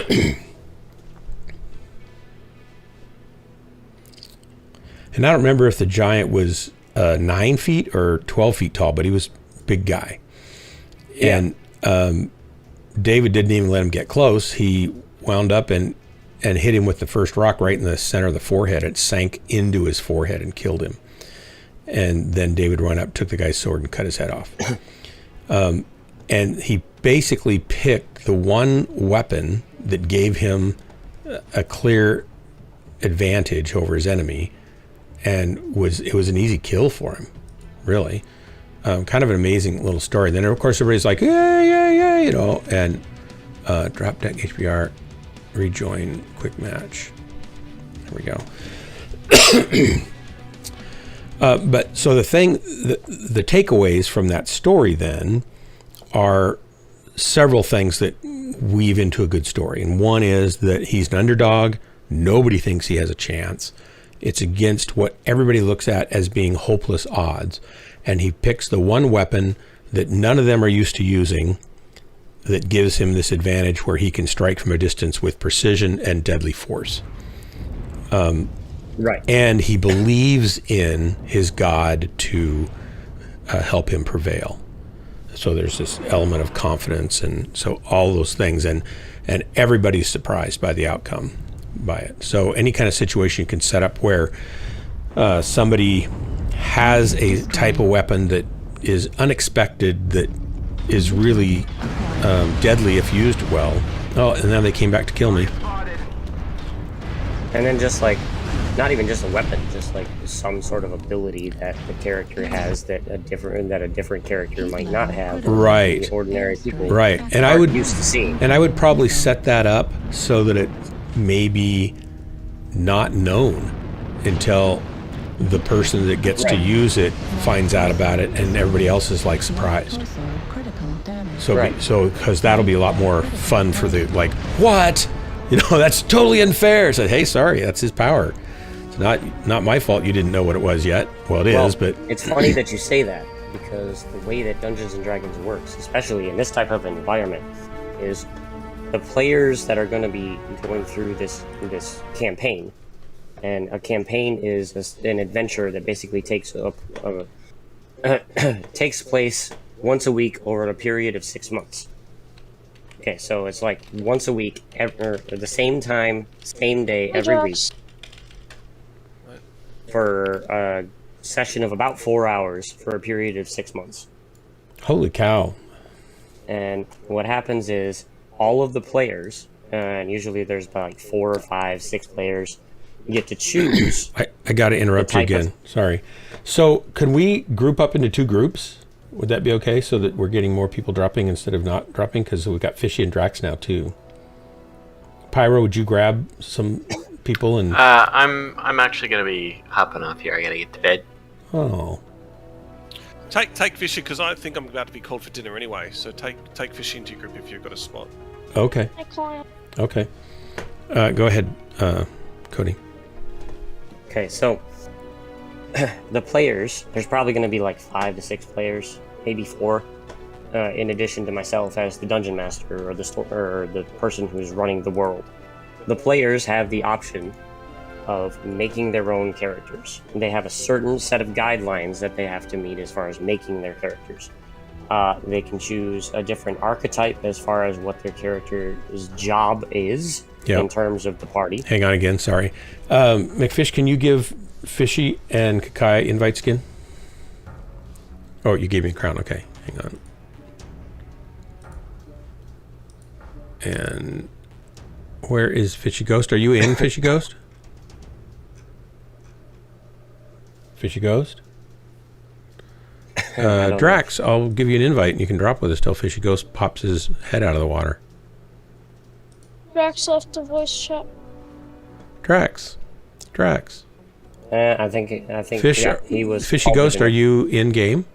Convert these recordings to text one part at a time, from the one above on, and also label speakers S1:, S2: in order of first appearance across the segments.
S1: And I don't remember if the giant was 9 feet or 12 feet tall, but he was a big guy. Yeah. And David didn't even let him get close. He wound up and hit him with the first rock right in the center of the forehead. It sank into his forehead and killed him. And then David ran up, took the guy's sword, and cut his head off. And he basically picked the one weapon that gave him a clear advantage over his enemy, and it was an easy kill for him, really. Kind of an amazing little story. Then, of course, everybody's like, yeah, you know, and drop deck HBR, rejoin quick match. There we go. But so the takeaways from that story then are several things that weave into a good story. And one is that he's an underdog. Nobody thinks he has a chance. It's against what everybody looks at as being hopeless odds. And he picks the one weapon that none of them are used to using that gives him this advantage where he can strike from a distance with precision and deadly force.
S2: Right.
S1: And he believes in his God to help him prevail. So there's this element of confidence, and so all those things, and everybody's surprised by the outcome by it. So any kind of situation you can set up where somebody has a type of weapon that is unexpected, that is really deadly if used well. Oh, and then they came back to kill me.
S2: And then just like, not even just a weapon, just like some sort of ability that the character has that a different character might not have.
S1: Right.
S2: Ordinary people.
S1: Right. And I would
S2: used to seeing.
S1: And I would probably set that up so that it may be not known until the person that gets to use it finds out about it, and everybody else is like surprised. So because that'll be a lot more fun for the like, what? You know, that's totally unfair. So hey, sorry, that's his power. It's not my fault you didn't know what it was yet. Well, it is, but
S2: it's funny that you say that, because the way that Dungeons and Dragons works, especially in this type of environment, is the players that are going to be going through this campaign. And a campaign is an adventure that basically takes place once a week over a period of 6 months. Okay, so it's like once a week, at the same time, same day, every week, for a session of about 4 hours for a period of 6 months.
S1: Holy cow.
S2: And what happens is all of the players, and usually there's about like 4 or 5, 6 players, get to choose.
S1: I got to interrupt you again. Sorry. So can we group up into 2 groups? Would that be okay, so that we're getting more people dropping instead of not dropping? Because we've got Fishy and Drax now too. Pyro, would you grab some people? And
S3: I'm actually going to be hopping off here. I got to get to bed.
S1: Oh.
S4: Take Fishy, because I think I'm about to be called for dinner anyway. So take Fishy into your group if you've got a spot.
S1: Okay. Okay. Go ahead, Cody.
S2: Okay, so the players, there's probably going to be like 5 to 6 players, maybe 4, in addition to myself as the dungeon master or the person who's running the world. The players have the option of making their own characters. They have a certain set of guidelines that they have to meet as far as making their characters. They can choose a different archetype as far as what their character's job is in terms of the party.
S1: Hang on again, sorry. McFish, can you give Fishy and Kakai invites again? Oh, you gave me a crown. Okay, hang on. And where is Fishy Ghost? Are you in, Fishy Ghost? Fishy Ghost? Drax, I'll give you an invite and you can drop with us till Fishy Ghost pops his head out of the water.
S5: Drax left the voice chat.
S1: Drax.
S2: I think he was.
S1: Fishy Ghost, are you in game?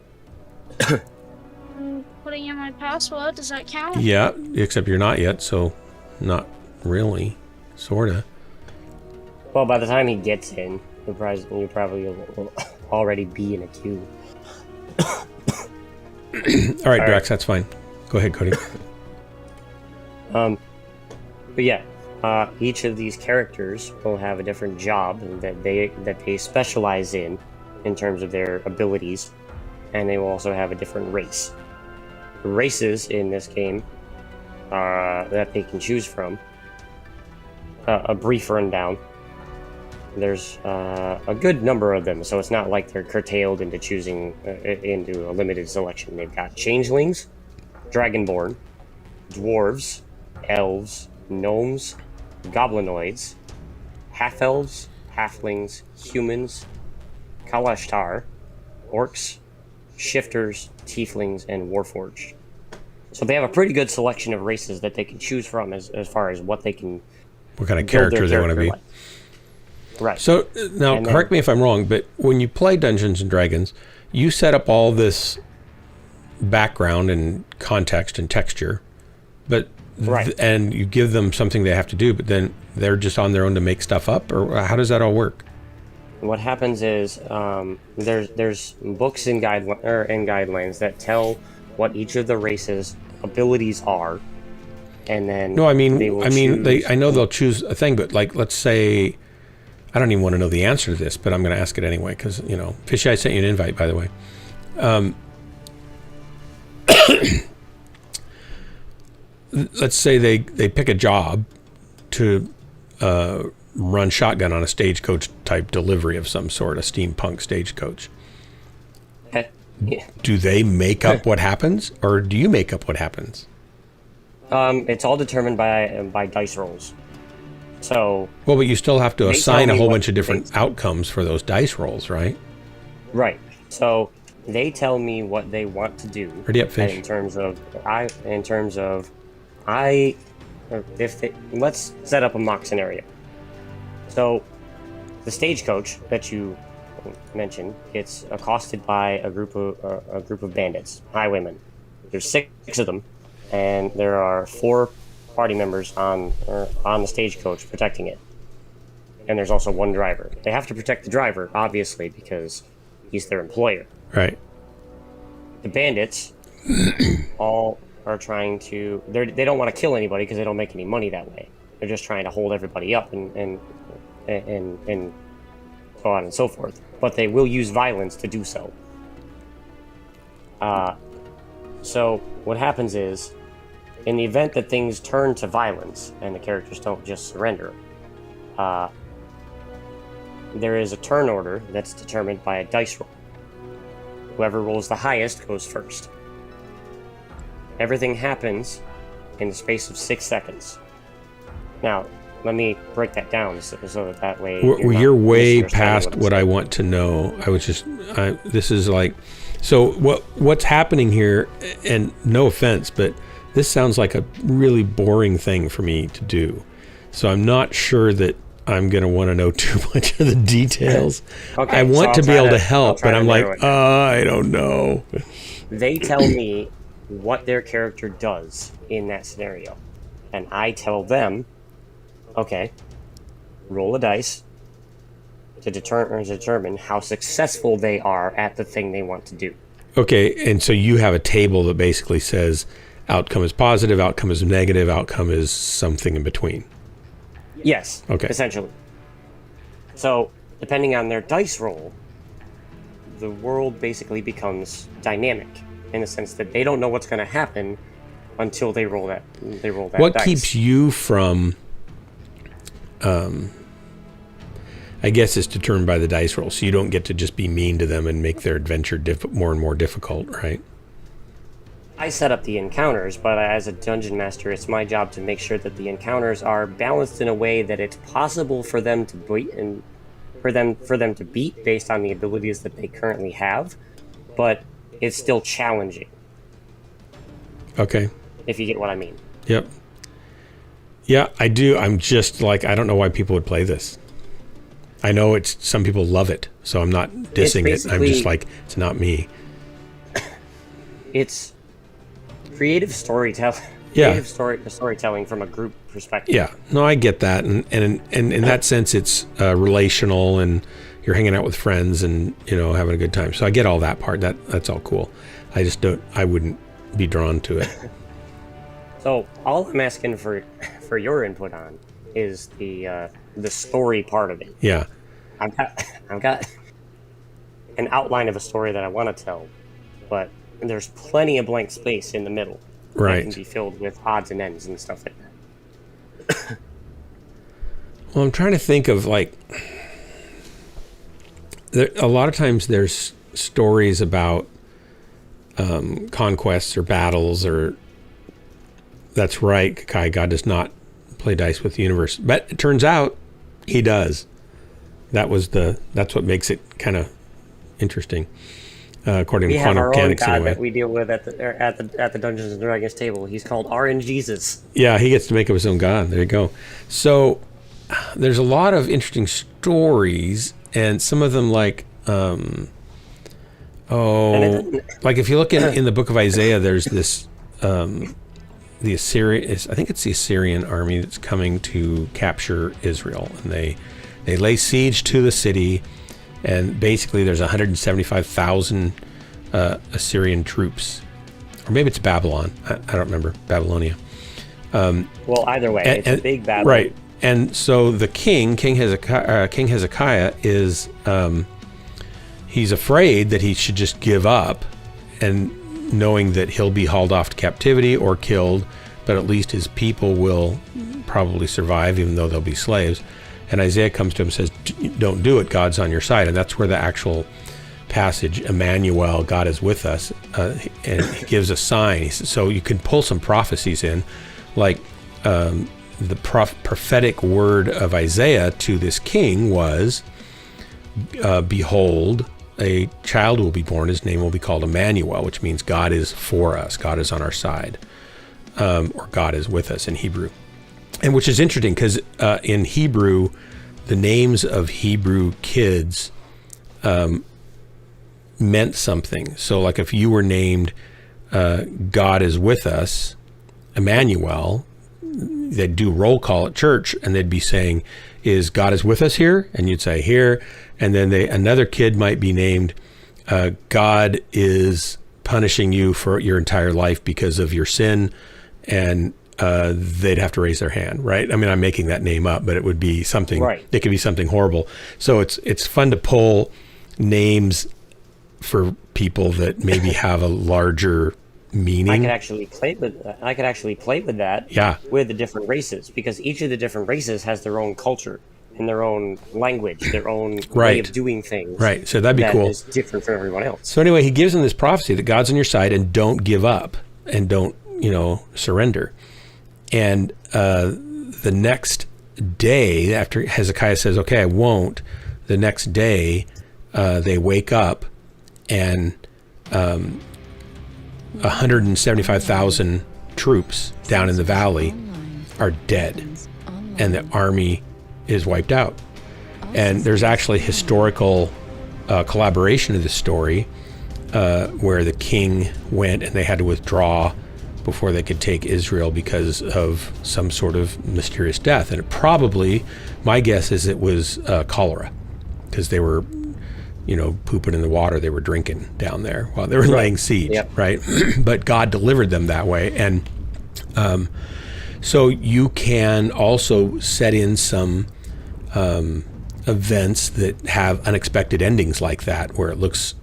S5: I'm putting in my password. Does that count?
S1: Yeah, except you're not yet, so not really, sorta.
S2: Well, by the time he gets in, you'll probably will already be in a queue.
S1: All right, Drax, that's fine. Go ahead, Cody.
S2: But yeah, each of these characters will have a different job that they specialize in terms of their abilities, and they will also have a different race. The races in this game that they can choose from. A brief rundown. There's a good number of them, so it's not like they're curtailed into choosing into a limited selection. They've got changelings, dragonborn, dwarves, elves, gnomes, goblinoids, half-elves, halflings, humans, kalashtar, orcs, shifters, tieflings, and warforged. So they have a pretty good selection of races that they can choose from as far as what they can...
S1: What kind of character they want to be.
S2: Like. Right.
S1: So now, correct me if I'm wrong, but when you play Dungeons and Dragons, you set up all this background and context and texture, but
S2: right.
S1: And you give them something they have to do, but then they're just on their own to make stuff up, or how does that all work?
S2: What happens is there's books and guidelines that tell what each of the races' abilities are, and then
S1: I know they'll choose a thing, but like, let's say, I don't even want to know the answer to this, but I'm going to ask it anyway because Fishy, I sent you an invite, by the way. Let's say they pick a job to run shotgun on a stagecoach type delivery of some sort, a steampunk stagecoach.
S2: Yeah.
S1: Do they make up what happens, or do you make up what happens?
S2: It's all determined by dice rolls. So.
S1: Well, but you still have to assign a whole bunch of different outcomes for those dice rolls, right? Right.
S2: So they tell me what they want to do.
S1: Ready up, Fish.
S2: Let's set up a mock scenario. So the stagecoach that you mentioned gets accosted by a group of bandits, highwaymen. There's 6 of them, and there are 4 party members on the stagecoach protecting it. And there's also 1 driver. They have to protect the driver, obviously, because he's their employer.
S1: Right.
S2: The bandits all are trying to... They don't want to kill anybody because they don't make any money that way. They're just trying to hold everybody up and so on and so forth. But they will use violence to do so. So what happens is, in the event that things turn to violence and the characters don't just surrender, there is a turn order that's determined by a dice roll. Whoever rolls the highest goes first. Everything happens in the space of 6 seconds. Now, let me break that down so that way...
S1: You're way past what I want to know. This is like... So what's happening here, and no offense, but this sounds like a really boring thing for me to do. So I'm not sure that I'm going to want to know too much of the details.
S2: Okay,
S1: I want to be able to help, but I'm like, I don't know.
S2: They tell me what their character does in that scenario. And I tell them, okay, roll a dice to determine how successful they are at the thing they want to do.
S1: Okay, and so you have a table that basically says outcome is positive, outcome is negative, outcome is something in between.
S2: Yes,
S1: okay.
S2: Essentially. So, depending on their dice roll, the world basically becomes dynamic in the sense that they don't know what's going to happen until they roll that
S1: what
S2: dice.
S1: Keeps you from... I guess it's determined by the dice roll, so you don't get to just be mean to them and make their adventure more and more difficult, right?
S2: I set up the encounters, but as a dungeon master, it's my job to make sure that the encounters are balanced in a way that it's possible for them to beat and for them to beat based on the abilities that they currently have, but it's still challenging.
S1: Okay.
S2: If you get what I mean.
S1: Yep. Yeah, I do. I'm just like, I don't know why people would play this. I know some people love it, so I'm not dissing it. I'm just like, it's not me.
S2: It's creative storytelling.
S1: Yeah.
S2: Storytelling from a group perspective.
S1: Yeah. No, I get that. And in that sense, it's relational, and you're hanging out with friends and, having a good time. So I get all that part. That's all cool. I wouldn't be drawn to it.
S2: So all I'm asking for your input on is the story part of it.
S1: Yeah.
S2: I've got an outline of a story that I want to tell, but there's plenty of blank space in the middle
S1: Right.
S2: that can be filled with odds and ends and stuff like that.
S1: Well, I'm trying to think of like, a lot of times there's stories about conquests or battles, or that's right, Kai, God does not play dice with the universe, but it turns out he does. That's what makes it kind of interesting, according to quantum mechanics.
S2: We have our own God
S1: anyway.
S2: that we deal with at the Dungeons and Dragons table. He's called RNGesus.
S1: Yeah, he gets to make up his own God. There you go. So there's a lot of interesting stories, and some of them like, like if you look in the book of Isaiah, there's this, the Assyrian, I think it's the Assyrian army that's coming to capture Israel, and they lay siege to the city, and basically there's 175,000 Assyrian troops, or maybe it's Babylon. I don't remember. Babylonia.
S2: Well, either way, it's a big battle.
S1: Right. And so the King Hezekiah is, he's afraid that he should just give up, and knowing that he'll be hauled off to captivity or killed, but at least his people will probably survive, even though they'll be slaves. And Isaiah comes to him and says, don't do it, God's on your side. And that's where the actual passage, Emmanuel, God is with us, and he gives a sign. He says, so you can pull some prophecies in, like the prophetic word of Isaiah to this king was, behold, a child will be born, his name will be called Emmanuel, which means God is for us, God is on our side, or God is with us in Hebrew. And which is interesting because in Hebrew, the names of Hebrew kids meant something. So like if you were named God is with us, Emmanuel, they'd do roll call at church and they'd be saying, is God is with us here? And you'd say here. And then another kid might be named God is punishing you for your entire life because of your sin, and they'd have to raise their hand, right? I mean, I'm making that name up, but it would be something, right. It could be something horrible. So it's fun to pull names for people that maybe have a larger meaning.
S2: I could actually play with that.
S1: Yeah.
S2: With the different races, because each of the different races has their own culture and their own language, their own way of doing things.
S1: Right. So that'd be cool.
S2: That is different from everyone else.
S1: So anyway, he gives them this prophecy that God's on your side and don't give up and don't, surrender. And the next day, after Hezekiah says, okay, I won't, the next day they wake up and 175,000 troops down in the valley are dead, and the army is wiped out. And there's actually historical collaboration of this story where the king went and they had to withdraw before they could take Israel because of some sort of mysterious death. And it probably, my guess is it was cholera, because they were, pooping in the water they were drinking down there while they were laying siege, right? But God delivered them that way. And so you can also set in some events that have unexpected endings like that, where it looks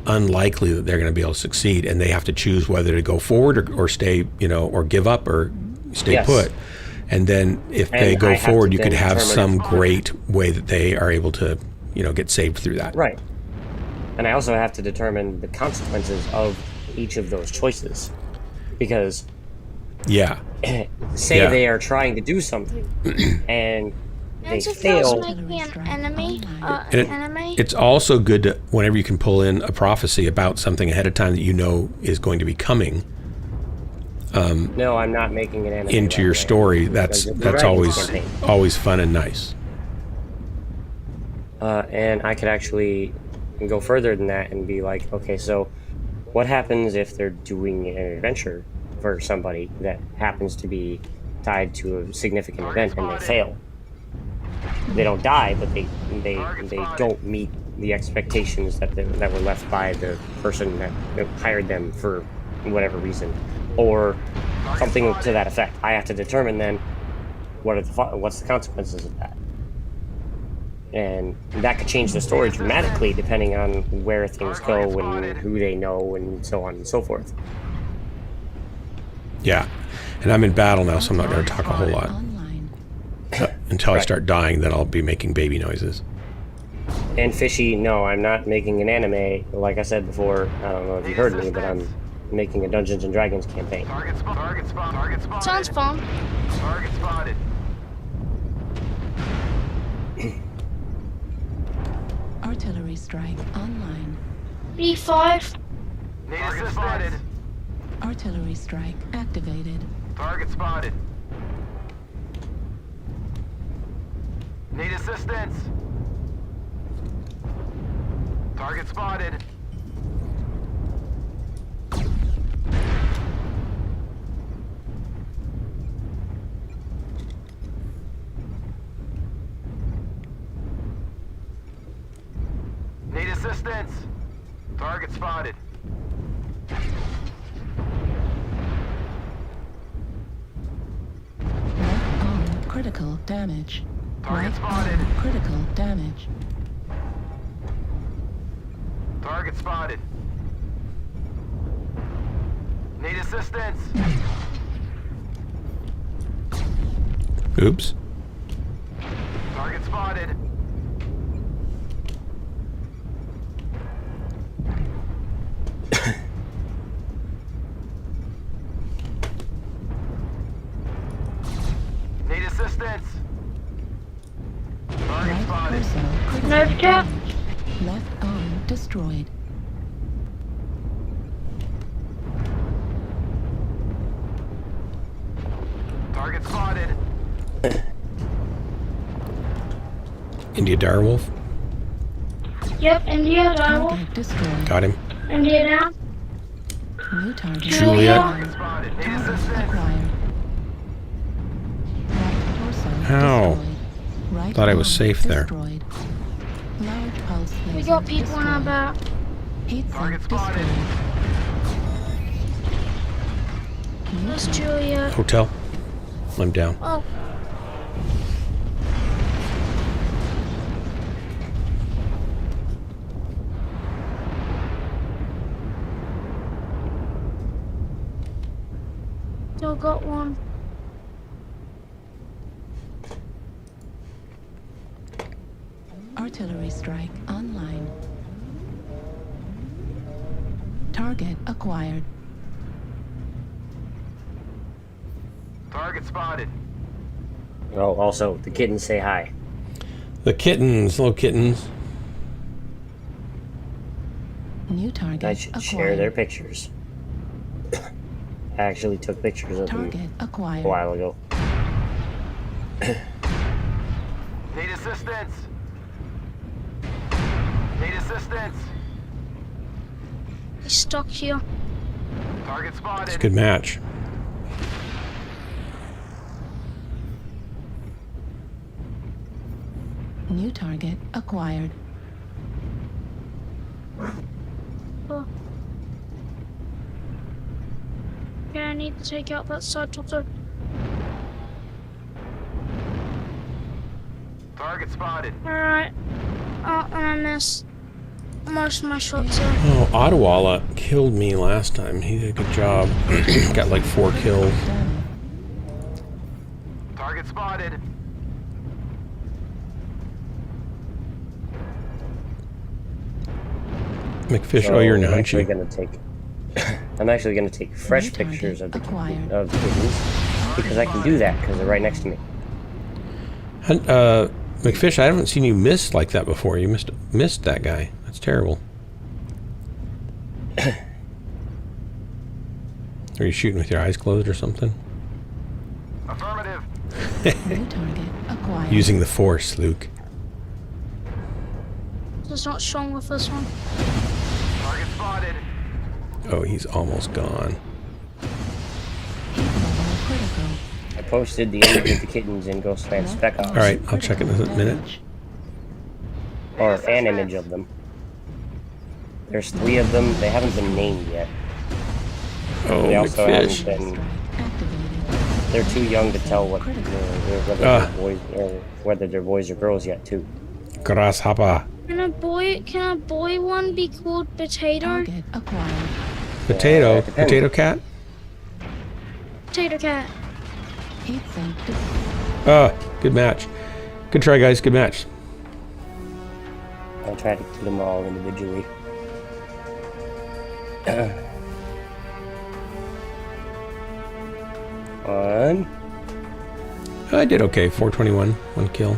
S1: unlikely that they're going to be able to succeed, and they have to choose whether to go forward or stay, or give up or stay put. And then if they go forward, you could have some great way that they are able to, get saved through that.
S2: Right. And I also have to determine the consequences of each of those choices, because say they are trying to do something and they fail.
S5: Make me an enemy.
S1: It's also good to, whenever you can pull in a prophecy about something ahead of time that is going to be coming.
S2: No, I'm not making an enemy
S1: into your story. That's always fun and nice.
S2: And I could actually go further than that and be like, okay, so what happens if they're doing an adventure for somebody that happens to be tied to a significant event and they fail? They don't die, but they don't meet the expectations that were left by the person that hired them for whatever reason. Or something to that effect. I have to determine then what's the consequences of that. And that could change the story dramatically depending on where things go and who they know and so on and so forth.
S1: Yeah. And I'm in battle now, so I'm not going to talk a whole lot. Until I start dying, then I'll be making baby noises.
S2: And Fishy, no, I'm not making an anime. Like I said before, I don't know if you heard me, but I'm making a Dungeons and Dragons campaign.
S6: Target spotted.
S5: Sounds fun.
S6: Target spotted.
S7: Artillery strike online.
S5: B5.
S6: Need assistance.
S7: Artillery strike activated.
S6: Target spotted. Need assistance. Target spotted. Need assistance. Target spotted.
S7: Left arm critical damage.
S6: Target
S7: Right
S6: spotted.
S7: arm critical damage.
S6: Target spotted. Need assistance.
S1: Oops.
S6: Target spotted. Need assistance. Target
S7: Right
S6: spotted.
S7: torso critical
S5: Nerve cap.
S7: damage. Left arm destroyed.
S6: Target spotted.
S1: India direwolf.
S5: Yep, India, Dial.
S7: Target destroyed.
S1: Got him.
S5: India down.
S7: New target.
S1: Juliet.
S6: Target spotted. Need
S7: Target
S6: assistance.
S7: acquired. Right torso
S1: Ow.
S7: destroyed. Right
S1: Thought I was
S7: arm
S1: safe there.
S7: destroyed. Large pulse
S5: We
S7: laser
S5: got people on our
S7: destroyed.
S5: back.
S7: Heat
S6: Target
S7: sink
S6: spotted.
S7: destroyed. New
S5: Where's
S7: target.
S5: Julia?
S1: Hotel. I'm down.
S5: Oh, still got one.
S7: Artillery strike online. Target acquired.
S6: Target spotted.
S2: Oh, also, the kittens say hi.
S1: The kittens, little kittens.
S7: New target
S2: I should
S7: acquired.
S2: share their pictures. I actually took pictures of them
S7: Target
S2: a
S7: acquired.
S2: while ago.
S6: Need assistance. Need assistance.
S5: He's stuck here.
S6: Target spotted.
S1: It's a good match.
S7: New target acquired.
S5: Oh. Okay, I need to take out that side tilter.
S6: Target spotted.
S5: Alright. Oh, and I missed most of my shots there.
S1: Oh, Ottawala killed me last time. He did a good job. Got like 4 kills.
S7: Damage.
S6: Target spotted.
S1: McFish, oh, you're in a
S2: I'm actually
S1: hunchy.
S2: gonna take. I'm actually gonna take fresh
S7: New target
S2: pictures of the
S7: acquired.
S2: kittens because I can do that because they're right next to me.
S1: McFish, I haven't seen you miss like that before. You missed that guy. That's terrible. Are you shooting with your eyes closed or something?
S6: Affirmative.
S7: New target acquired.
S1: Using the Force, Luke.
S5: Just not strong with this one.
S6: Target spotted.
S1: Oh, he's almost gone.
S7: Heat level critical.
S2: I posted the image of the kittens in Ghostland Spec Ops,
S1: All right, I'll check it in a minute.
S7: Damage.
S2: or an image of them. There's 3 of them. They haven't been named yet.
S1: Oh,
S2: They also
S1: McFish.
S2: haven't been
S7: Strike activated.
S2: they're too young to tell what whether they're boys or girls yet too.
S1: Grasshopper.
S5: Can a boy one be called Potato?
S7: Target acquired.
S1: Potato.
S2: depends.
S1: Potato cat?
S5: Potato Cat.
S7: Heat sink
S1: Good match. Good try, guys. Good match.
S2: I'll try to kill them all individually. One.
S1: I did okay. 421. 1 kill.
S5: You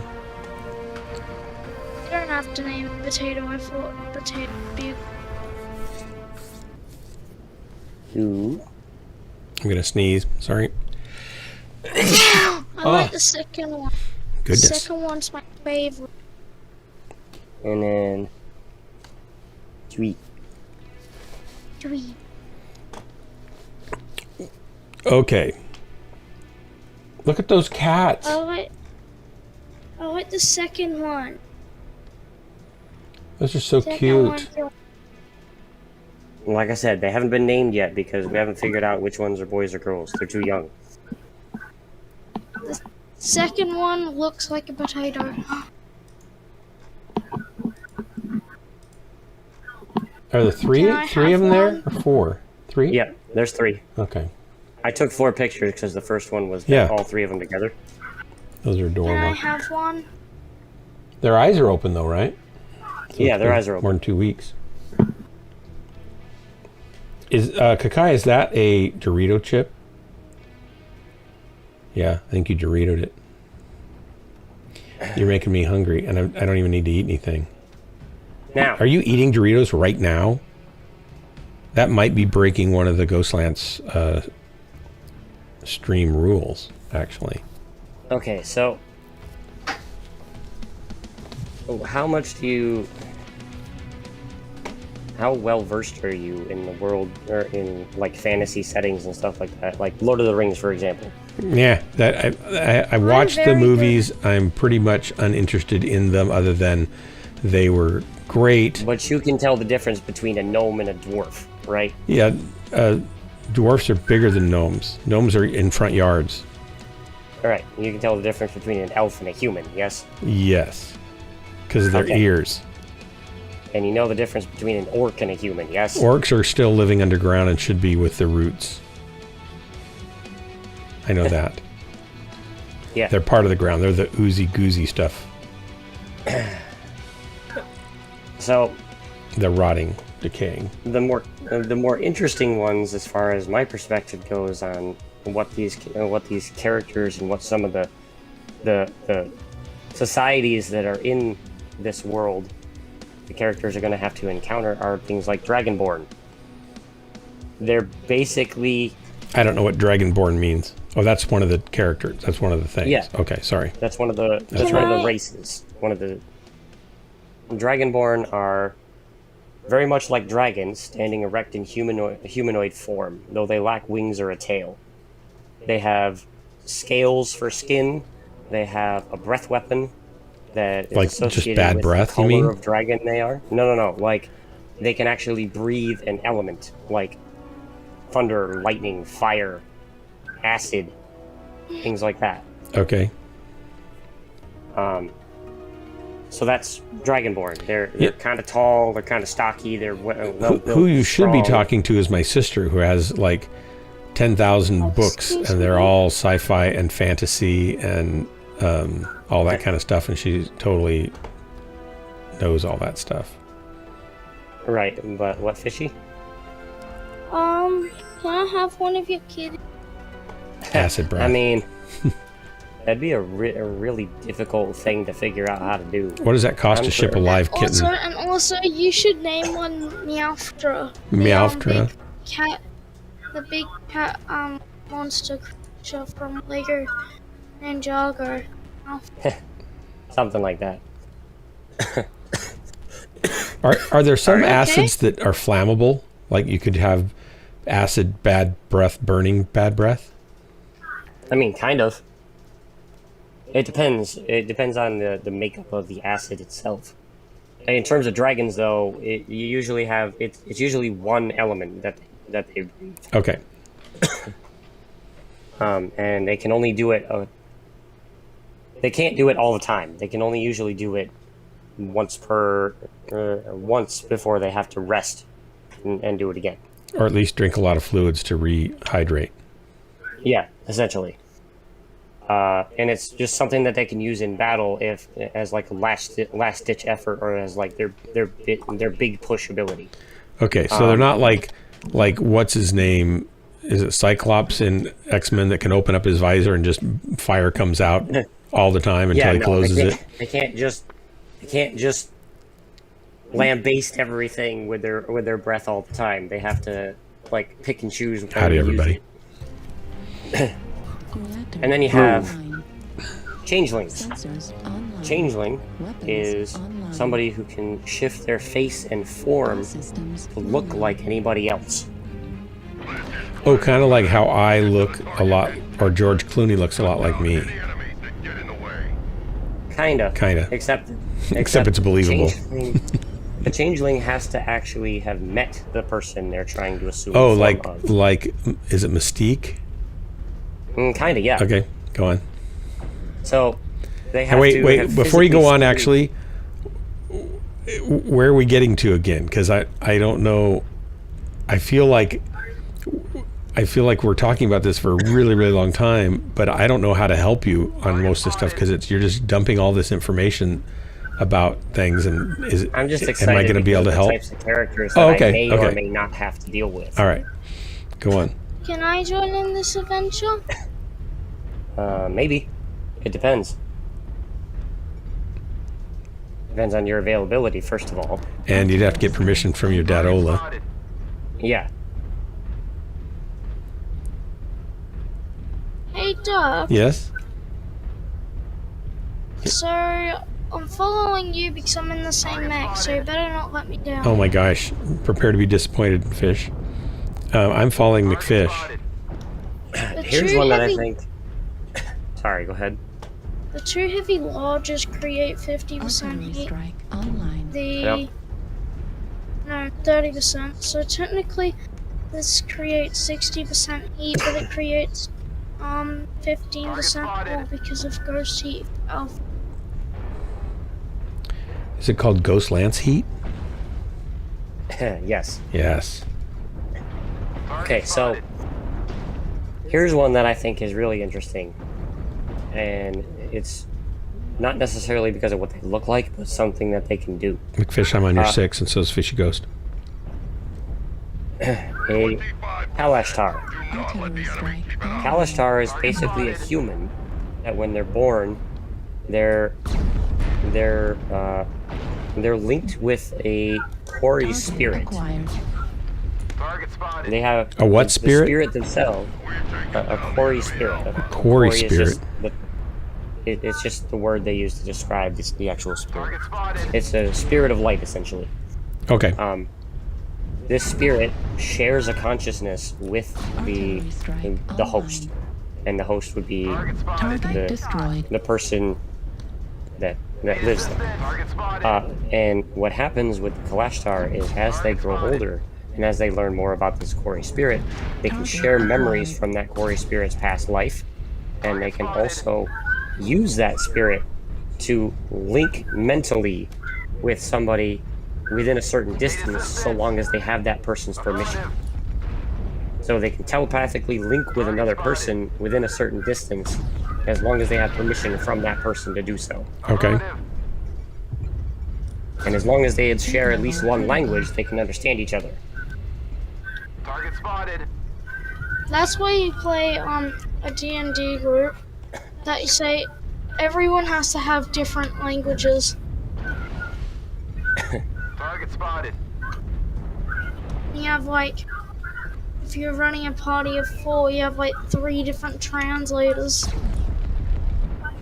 S5: don't have to name it Potato. I thought Potato would be.
S2: Two.
S1: I'm gonna sneeze. Sorry.
S5: I like the second one.
S1: Goodness.
S5: The second one's my favorite.
S2: And then 3.
S5: 3.
S1: Okay. Look at those cats.
S5: I like the second one.
S1: Those are so
S5: Second
S1: cute.
S5: one.
S2: Like I said, they haven't been named yet because we haven't figured out which ones are boys or girls. They're too young.
S5: The second one looks like a potato.
S1: Are there three
S5: Can I
S1: of
S5: have
S1: them there?
S5: one?
S1: Or 4? 3?
S2: Yeah, there's 3.
S1: Okay.
S2: I took 4 pictures because the first one was
S1: Yeah.
S2: all 3 of them together.
S1: Those are
S5: Can I
S1: adorable.
S5: have one?
S1: Their eyes are open though, right? So
S2: Yeah,
S1: it's
S2: their
S1: been
S2: eyes are open.
S1: More than 2 weeks. Is Kakai, is that a Dorito chip? Yeah, I think you Doritoed it. You're making me hungry, and I don't even need to eat anything.
S2: Now,
S1: Are you eating Doritos right now? That might be breaking one of the Ghostlands stream rules, actually.
S2: okay, so how well versed are you in the world or in like fantasy settings and stuff like that? Like Lord of the Rings, for example.
S1: Yeah, that I watched the
S5: very
S1: movies. I'm pretty much uninterested in them, other than they were great.
S2: But you can tell the difference between a gnome and a dwarf, right?
S1: Yeah, dwarfs are bigger than gnomes. Gnomes are in front yards.
S2: All right, you can tell the difference between an elf and a human, yes?
S1: Yes, because of their
S2: Okay.
S1: ears.
S2: And you know the difference between an orc and a human, yes?
S1: Orcs are still living underground and should be with the roots. I know that.
S2: Yeah.
S1: They're part of the ground. They're the oozy goozy stuff.
S2: So
S1: They're rotting, decaying.
S2: the more interesting ones, as far as my perspective goes, on what these characters and what some of the societies that are in this world, the characters are going to have to encounter are things like Dragonborn. They're basically
S1: I don't know what Dragonborn means. Oh, that's one of the characters. That's one of the things.
S2: Yeah.
S1: Okay, sorry.
S2: that's one of the races. One of the Dragonborn are very much like dragons, standing erect in humanoid form, though they lack wings or a tail. They have scales for skin. They have a breath weapon that is
S1: Like just
S2: associated
S1: bad
S2: with
S1: breath,
S2: the
S1: you
S2: color
S1: mean?
S2: of dragon they are. No. Like they can actually breathe an element, like thunder, lightning, fire, acid, things like that.
S1: Okay.
S2: So that's Dragonborn. They're
S1: Yep.
S2: kind of tall. They're kind of stocky. They're
S1: Who you should be talking to is my sister, who has like 10,000 books,
S5: excuse
S1: and they're
S5: me?
S1: all sci-fi and fantasy and all that kind of stuff, and she totally knows all that stuff.
S2: Right, but what, fishy?
S5: Can I have one of your kids?
S1: Acid breath.
S2: I mean, that'd be a really difficult thing to figure out how to do.
S1: What does that cost
S2: I'm
S1: to ship a
S2: sure.
S1: live kitten?
S5: Also, you should name one Meowthra.
S1: Meowthra?
S5: The big cat, monster creature from Lego Ninjago.
S2: Something like that.
S1: Are there some
S5: Are you okay?
S1: acids that are flammable? Like you could have acid bad breath burning bad breath?
S2: I mean, kind of. It depends. It depends on the makeup of the acid itself. In terms of dragons, though, you usually have it's usually one element that they breathe.
S1: Okay.
S2: and they can only do it. They can't do it all the time. They can only usually do it once before they have to rest and do it again.
S1: Or at least drink a lot of fluids to rehydrate.
S2: Yeah, essentially. And it's just something that they can use in battle as like a last ditch effort, or as like their big push ability.
S1: Okay, so they're not like what's his name? Is it Cyclops in X-Men that can open up his visor and just fire comes out all the time until he closes it?
S2: They can't just lambaste everything with their breath all the time. They have to like pick and choose.
S1: Howdy, everybody.
S2: And then you have changelings.
S7: Sensors online.
S2: Changeling
S7: Weapons
S2: is
S7: online.
S2: somebody who can shift their face and form
S7: Systems
S2: to look like anybody else.
S1: Oh, kind of like how I look a lot, or George Clooney looks a lot like me.
S2: Kinda. Except
S1: it's believable.
S2: The changeling has to actually have met the person they're trying to assume.
S1: Oh,
S2: the
S1: like
S2: form of.
S1: is it Mystique?
S2: Kinda, yeah.
S1: Okay, go on.
S2: So they have
S1: Now,
S2: to.
S1: wait,
S2: have
S1: before you go on,
S2: physically
S1: actually, where are we getting to again? Because I don't know. I feel like we're talking about this for a really, really long time, but I don't know how to help you on most of the stuff because you're just dumping all this information about things, and
S2: I'm just excited.
S1: am I going to be able to help?
S2: Types of characters that I may or may not have to deal with.
S1: All right, go on.
S5: Can I join in this adventure?
S2: Maybe. It depends. Depends on your availability, first of all.
S1: And you'd have to get permission from your dad, Ola.
S2: Yeah.
S5: Hey, Doug.
S1: Yes?
S5: So, I'm following you because I'm in the same mech, so you better not let me down.
S1: Oh my gosh. Prepare to be disappointed, Fish. I'm following McFish.
S2: Here's one that I think... Sorry, go ahead.
S5: The two heavy lodges create 50%
S7: Artillery
S5: heat.
S7: strike online.
S5: The... No, 30%. So technically, this creates 60% heat, but it creates 15% more because of ghost heat.
S1: Is it called Ghost Lance Heat?
S2: Yes.
S1: Yes.
S2: Okay, so... Here's one that I think is really interesting. And it's not necessarily because of what they look like, but something that they can do.
S1: McFish, I'm on your 6, and so is Fishy Ghost.
S2: A Kalashtar.
S7: Artillery strike online.
S2: Kalashtar is basically a human that when they're born, they're linked with a quarry
S7: Target
S2: spirit.
S7: acquired.
S6: Target spotted.
S2: They have
S1: A what
S2: the
S1: spirit?
S2: spirit themselves. A quarry spirit. A
S1: quarry
S2: is
S1: spirit.
S2: just it's just the word they use to describe the actual spirit.
S6: Target spotted.
S2: It's a spirit of light, essentially.
S1: Okay.
S2: This spirit shares a consciousness with the host, and the host would be
S6: Target spotted.
S7: Target destroyed.
S2: the person that lives there.
S6: Target spotted.
S2: And what happens with the Kalashtar is as they grow older and as they learn more about this quarry spirit, they can share memories from that quarry spirit's past life, and they can also use that spirit to link mentally with somebody within a certain distance, so long as they have that person's permission. So they can telepathically link with another person within a certain distance, as long as they have permission from that person to do so.
S1: Okay.
S2: And as long as they share at least one language, they can understand each other.
S6: Target spotted.
S5: That's why you play a D&D group that you say everyone has to have different languages.
S6: Target spotted.
S5: You have like, if you're running a party of 4, you have like 3 different translators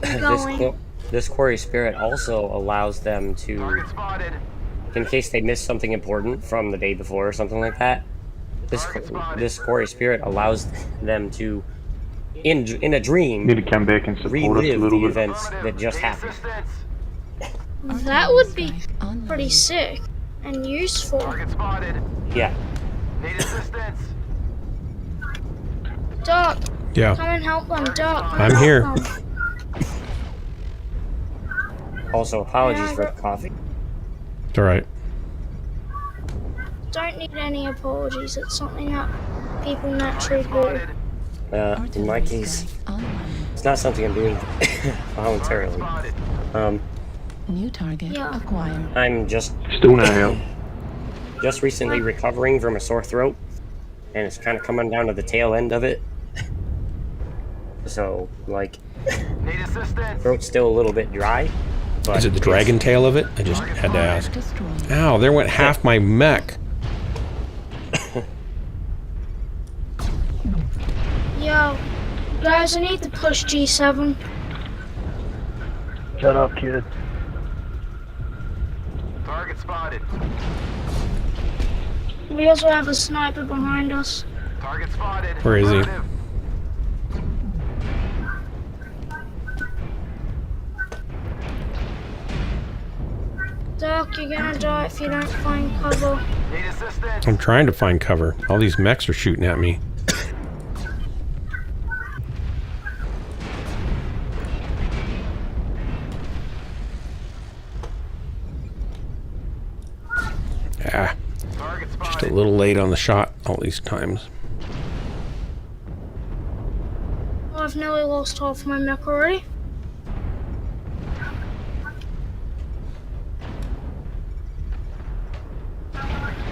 S5: going.
S2: This quarry spirit also allows them to,
S6: Target spotted.
S2: in case they missed something important from the day before or something like that, this quarry spirit allows them to, in a dream,
S8: Need to come back and support us a
S2: relive
S8: little
S2: the
S8: bit.
S2: events that just happened.
S6: Assistance.
S5: That would be
S7: Strike online.
S5: pretty sick and useful.
S6: Target spotted.
S2: Yeah.
S6: Need assistance.
S5: Doc,
S1: Yeah,
S5: Come and help them, Duck. Come
S1: I'm
S5: help
S1: here.
S5: them.
S2: Also, apologies
S5: Yeah,
S2: for the coffee.
S1: it's all right.
S5: Don't need any apologies. It's something that people naturally do.
S6: Spotted.
S2: In my
S7: Artillery
S2: case,
S7: strike online.
S2: it's not something I'm doing voluntarily.
S6: Spotted.
S7: New target
S5: Yeah.
S7: acquired.
S2: I'm just recently recovering from a sore throat, and it's kind of coming down to the tail end of it. So, like,
S6: Need assistance.
S2: throat's still a little bit dry. But
S1: Is it the dragon tail of it? I just had to ask.
S7: Destroyed.
S1: Ow, there went half my mech.
S5: Yo, guys, I need to push G7.
S8: Shut up, kid.
S6: Target spotted.
S5: We also have a sniper behind us.
S6: Target spotted.
S1: Where is he?
S6: Affirmative.
S5: Duck, you're gonna die if you don't find cover.
S6: Need assistance.
S1: I'm trying to find cover. All these mechs are shooting at me. Ah,
S6: Target
S1: just a
S6: spotted.
S1: little late on the shot all these times.
S5: Oh, I've nearly lost half my mech already.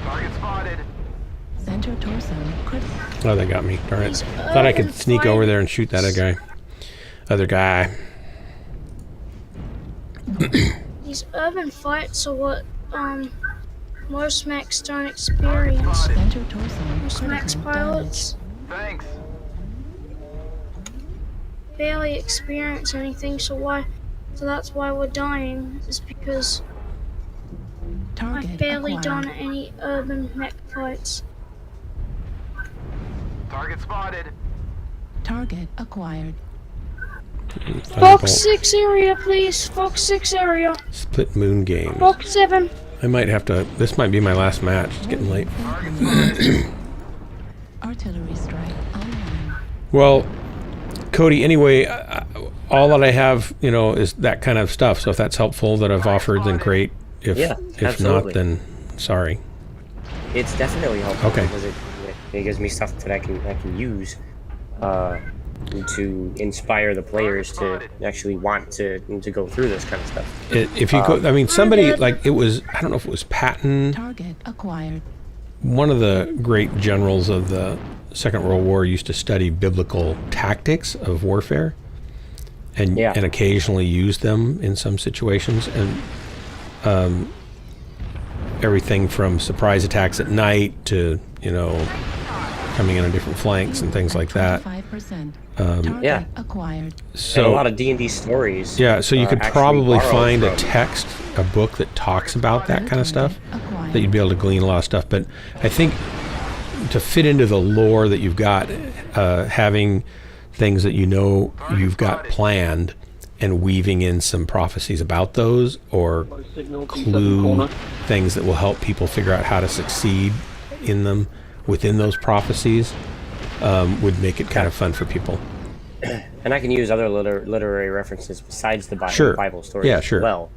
S6: Target spotted.
S7: Center torso critical.
S1: Oh, they got me. All right.
S5: He's
S1: Thought I could sneak
S5: flying.
S1: over there and shoot that other guy.
S5: These urban fights are what most mechs don't experience.
S7: Center torso
S5: Most mechs
S7: critical
S5: pilots
S6: Thanks.
S5: barely experience anything, so that's why we're dying, is because
S7: Target
S5: I've barely
S7: acquired.
S5: done any urban mech fights.
S6: Target spotted.
S7: Target acquired.
S5: Fox 6 area, please. Fox 6 area.
S1: Split Moon Games.
S5: Fox 7.
S1: I might have to. This might be my last match. It's getting late.
S7: Artillery strike online.
S1: Well, Cody, anyway, all that I have, is that kind of stuff. So if that's helpful that I've offered, then great. If
S2: Yeah,
S1: if
S2: absolutely.
S1: not, then sorry.
S2: it's definitely helpful
S1: Okay.
S2: because it gives me stuff that I can use to inspire the players to actually want to go through this kind of stuff.
S1: If you go, I mean, somebody like it was. I don't know if it was Patton,
S7: Target acquired.
S1: one of the great generals of the Second World War, used to study biblical tactics of warfare, and
S2: Yeah.
S1: and occasionally use them in some situations, and everything from surprise attacks at night to coming in on different flanks and things like that.
S7: 5%. Target
S2: Yeah.
S7: acquired.
S2: And a
S1: So
S2: lot of D&D stories.
S1: yeah, so you could
S2: actually
S1: probably
S2: borrow
S1: find a
S2: from-
S1: text, a book that talks about that kind of stuff,
S7: Acquired.
S1: that you'd be able to glean a lot of stuff. But I think to fit into the lore that you've got, having things that you've got planned and weaving in some prophecies about those, or clue things that will help people figure out how to succeed in them within those prophecies, would make it kind of fun for people.
S2: And I can use other literary references besides the Bible,
S1: Sure.
S2: Bible stories
S1: Yeah,
S2: as
S1: sure.
S2: well.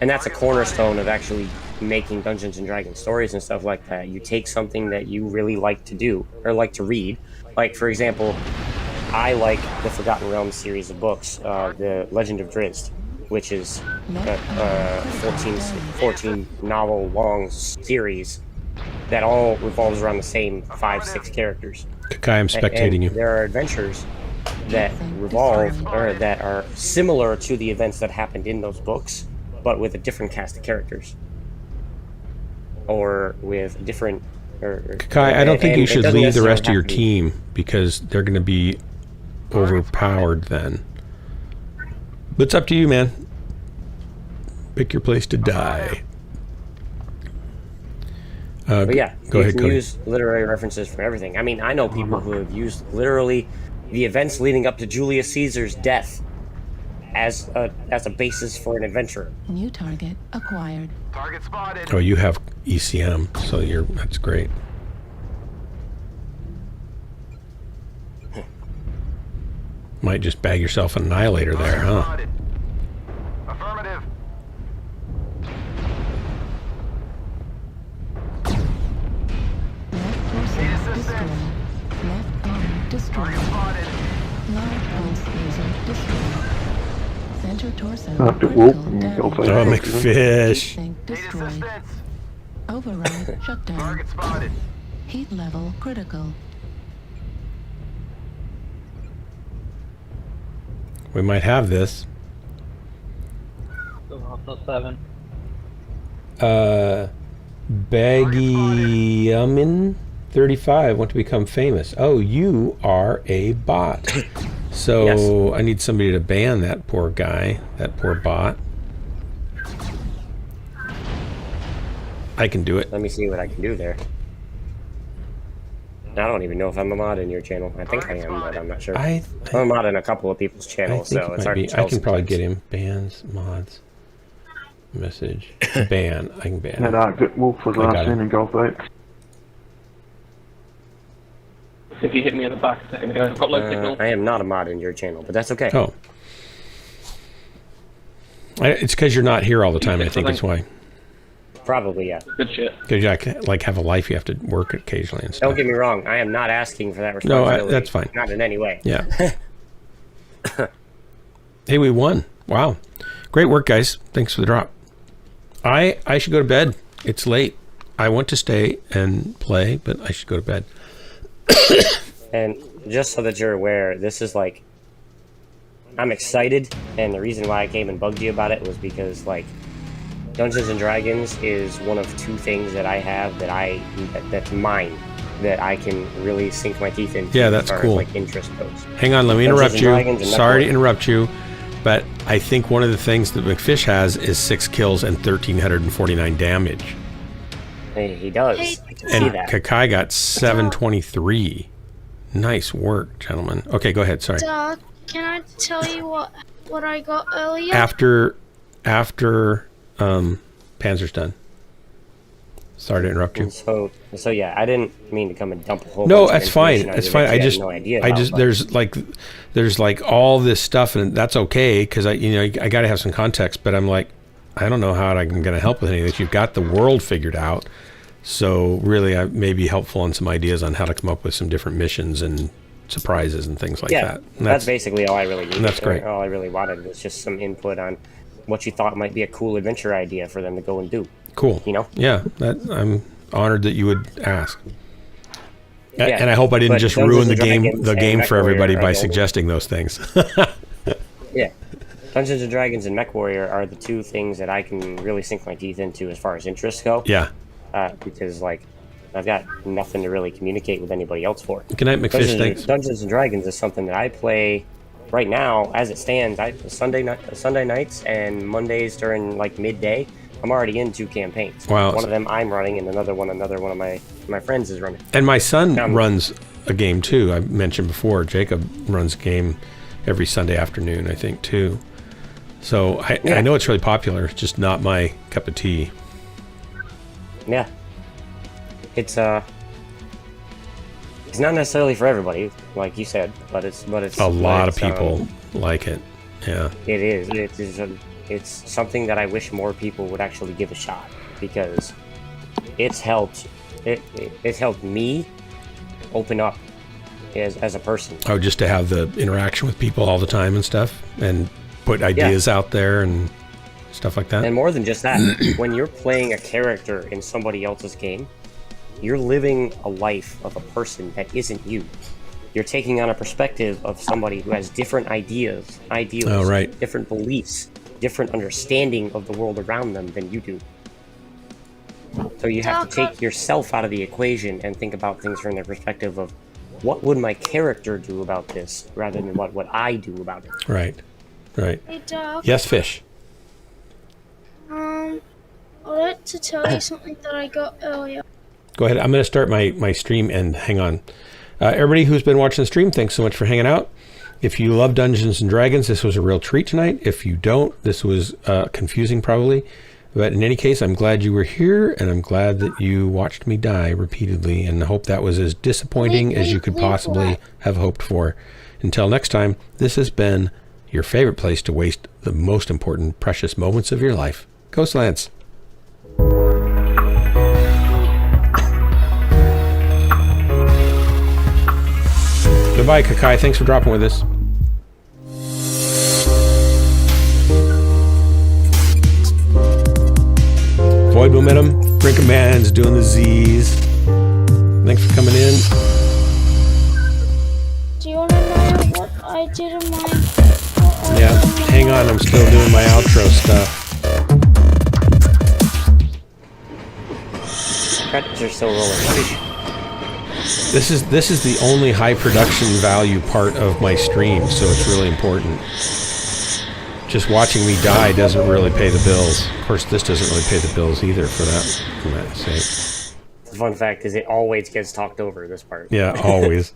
S2: And that's a cornerstone of actually making Dungeons and Dragons stories and stuff like that. You take something that you really like to do or like to read. Like, for example, I like the Forgotten Realms series of books, the Legend of Drizzt, which is a 14 novel long series that all revolves around the same 5-6 characters.
S1: Kakai, I'm spectating
S2: And
S1: you.
S2: there are adventures that revolve or that are similar to the events that happened in those books, but with a different cast of characters, or with different.
S1: Kai, I don't think
S2: and
S1: you
S2: it
S1: should
S2: doesn't
S1: lead the
S2: necessarily
S1: rest of
S2: have
S1: your
S2: to be-
S1: team, because they're going to be overpowered then. But it's up to you, man. Pick your place to die.
S2: But yeah,
S1: go
S2: you
S1: ahead,
S2: can
S1: Cody.
S2: use literary references for everything. I mean, I know people who have used literally the events leading up to Julius Caesar's death as a basis for an adventure.
S7: New target acquired.
S6: Target spotted.
S1: Oh, you have ECM, so that's great. Might just bag yourself an annihilator there,
S6: Target
S1: huh?
S6: spotted. Affirmative.
S7: Left torso
S6: Need assistance.
S7: destroyed. Left arm destroyed.
S6: Target spotted.
S7: Large pulse laser destroyed. Center torso
S8: After
S7: critical
S8: whoop,
S7: damage.
S8: you'll take
S1: Oh,
S8: it.
S1: McFish.
S7: Think
S6: Need
S7: destroyed.
S6: assistance.
S7: Override shut down.
S6: Target spotted.
S7: Heat level critical.
S1: We might have this.
S9: +7.
S1: Baggy 35 want to become famous. Oh, you are a bot. So
S2: Yes.
S1: I need somebody to ban that poor guy, that poor bot. I can do it.
S2: Let me see what I can do there. I don't even know if I'm a mod in your channel. I think I am, but I'm not sure. I'm a mod in a couple of people's
S1: I
S2: channels,
S1: think
S2: so
S1: it
S2: it's
S1: might
S2: hard
S1: be.
S2: to tell
S1: I can probably
S2: sometimes.
S1: get him. Bans, mods, message, ban. I can ban.
S8: That Arctic Wolf was
S1: I got
S8: last
S1: it.
S8: in Golf X.
S9: If you hit me in the back a second ago, I've got low signal.
S2: I am not a mod in your channel, but that's okay.
S1: Oh. It's because you're not here all the time. I think that's why.
S2: Probably, yeah.
S9: Good shit.
S1: Because you like have a life, you have to work occasionally and stuff.
S2: Don't get me wrong. I am not asking for that
S1: No,
S2: responsibility.
S1: that's fine.
S2: Not in any way.
S1: Yeah. Hey, we won. Wow. Great work, guys. Thanks for the drop. I should go to bed. It's late. I want to stay and play, but I should go to bed.
S2: And just so that you're aware, this is like, I'm excited, and the reason why I came and bugged you about it was because, like, Dungeons and Dragons is one of two things that I have that's mine, that I can really sink my teeth into.
S1: Yeah, that's
S2: as far
S1: cool.
S2: As, like, interest goes.
S1: Hang on, let me
S2: Dungeons
S1: interrupt
S2: and
S1: you.
S2: Dragons and
S1: Sorry to
S2: Mechwarrior.
S1: interrupt you, but I think one of the things that McFish has is 6 kills and 1,349 damage.
S2: He does.
S5: Hey,
S2: I can see
S1: And
S2: that.
S1: Kakai got 723. Nice work, gentlemen. Okay, go ahead. Sorry.
S5: Can I tell you what I got earlier?
S1: After Panzer's done. Sorry to interrupt you.
S2: So yeah, I didn't mean to come and dump a whole
S1: No,
S2: bunch of
S1: that's fine.
S2: information on
S1: That's
S2: you
S1: fine.
S2: that
S1: I
S2: you had
S1: just,
S2: no idea about, but-
S1: there's like all this stuff, and that's okay because I got to have some context. But I'm like, I don't know how I'm going to help with any of this. You've got the world figured out, so really, I may be helpful on some ideas on how to come up with some different missions and surprises and things like
S2: yeah,
S1: that. And
S2: that's basically all I really needed.
S1: that's great.
S2: All I really wanted was just some input on what you thought might be a cool adventure idea for them to go and do.
S1: cool.
S2: You know?
S1: Yeah, I'm honored that you would ask.
S2: Yeah,
S1: And I hope I didn't
S2: but
S1: just
S2: Dungeons
S1: ruin the
S2: and
S1: game
S2: Dragons and
S1: for
S2: Mechwarrior
S1: everybody
S2: are
S1: by
S2: the only-
S1: suggesting those things.
S2: Yeah. Dungeons and Dragons and Mechwarrior are the two things that I can really sink my teeth into as far as interests go.
S1: Yeah.
S2: Because, like, I've got nothing to really communicate with anybody else for.
S1: Good night, McFish. Thanks.
S2: Dungeons and Dragons is something that I play right now as it stands. Sunday nights and Mondays during like midday. I'm already in 2 campaigns.
S1: Wow.
S2: One of them I'm running, and another one of my friends is running.
S1: And my son
S2: Um,
S1: runs a game too. I mentioned before, Jacob runs a game every Sunday afternoon, I think, too. So I know it's really popular. It's just not my cup of tea.
S2: Yeah. It's not necessarily for everybody, like you said, but it's
S1: A lot of people like it. Yeah.
S2: It is. It's something that I wish more people would actually give a shot, because it's helped. It's helped me open up as a person.
S1: Oh, just to have the interaction with people all the time and stuff, and put ideas out there and stuff like that.
S2: And more than just that, when you're playing a character in somebody else's game, you're living a life of a person that isn't you. You're taking on a perspective of somebody who has different ideals,
S1: Oh, right.
S2: different beliefs, different understanding of the world around them than you do. So you have to take yourself out of the equation and think about things from the perspective of what would my character do about this rather than what would I do about it.
S1: Right. Right.
S5: Hey, Doug.
S1: Yes, Fish.
S5: I'd like to tell you something that I got earlier.
S1: Go ahead. I'm going to start my stream and hang on. Everybody who's been watching the stream, thanks so much for hanging out. If you love Dungeons and Dragons, this was a real treat tonight. If you don't, this was confusing probably. But in any case, I'm glad you were here, and I'm glad that you watched me die repeatedly, and I hope that was as disappointing as you could possibly have hoped for. Until next time, this has been your favorite place to waste the most important, precious moments of your life. Ghost Lance. Goodbye, Kakai. Thanks for dropping with us. Void Momentum, Brink of Man's doing the Z's. Thanks for coming in.
S5: Do you want to know what I did in my...
S1: Yeah, hang on, I'm still doing my outro stuff.
S2: Predators are still rolling.
S1: This is the only high production value part of my stream, so it's really important. Just watching me die doesn't really pay the bills. Of course, this doesn't really pay the bills either, for that sake.
S2: The fun fact is it always gets talked over, this part.
S1: Yeah, always.